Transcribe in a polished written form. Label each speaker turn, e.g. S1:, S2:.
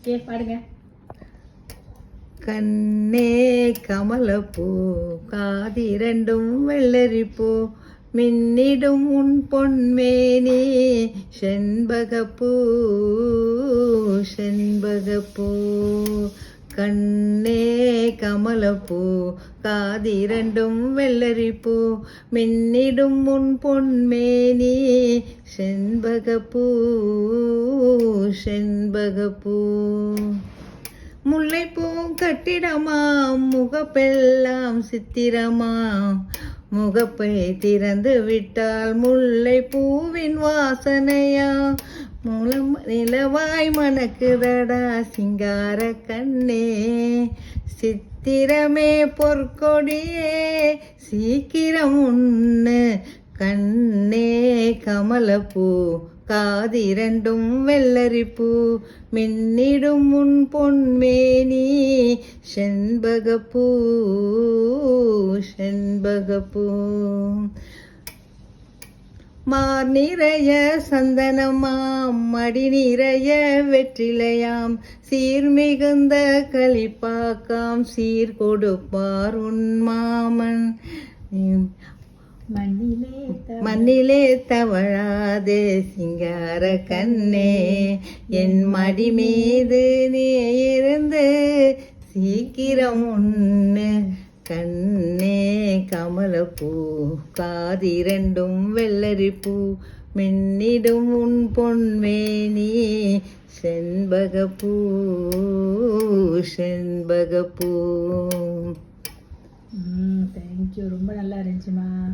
S1: பாடுங்க.
S2: கண்ணே கமலப்பூ காதிரண்டும் வெள்ளரிப்பூ மின்னிடும் உன் பொன்மேனி செண்பகப்பூ செண்பகப்பூ. கண்ணே கமலப்பூ காதிரண்டும் வெள்ளரிப்பூ மின்னிடும் உன் பொன்மேனி செண்பகப்பூ செண்பகப்பூ. முல்லைப்பூ கட்டிடமாம் முகப்பெல்லாம் சித்திரமாம் முகப்பை திறந்து விட்டால் முல்லைப்பூவின் வாசனையாம் நிலவாய் மணக்குதடா சிங்கார கண்ணே சித்திரமே பொற்கொடியே சீக்கிரம் உண்ணு கண்ணே கமலப்பூ காதிரண்டும் வெள்ளரிப்பூ மின்னிடும் உன் பொன்மேனி செண்பகப்பூ செண்பகப்பூ. மார் நிறைய சந்தனமாம் மடி நிறைய வெற்றிலையாம் சீர்மிகுந்த களிப்பாக்காம் சீர் கொடுப்பார் உன் மாமன் மண்ணிலே தவழாதே சிங்கார கண்ணே என் மடி மீது நீ இருந்து சீக்கிரம் உண்ணு கண்ணே கமலப்பூ காதிரண்டும் வெள்ளரிப்பூ மின்னிடும் உன் பொன்மேனி செண்பகப்பூ செண்பகப்பூ.
S1: தேங்க்யூ. ரொம்ப நல்லா இருந்துச்சுமா.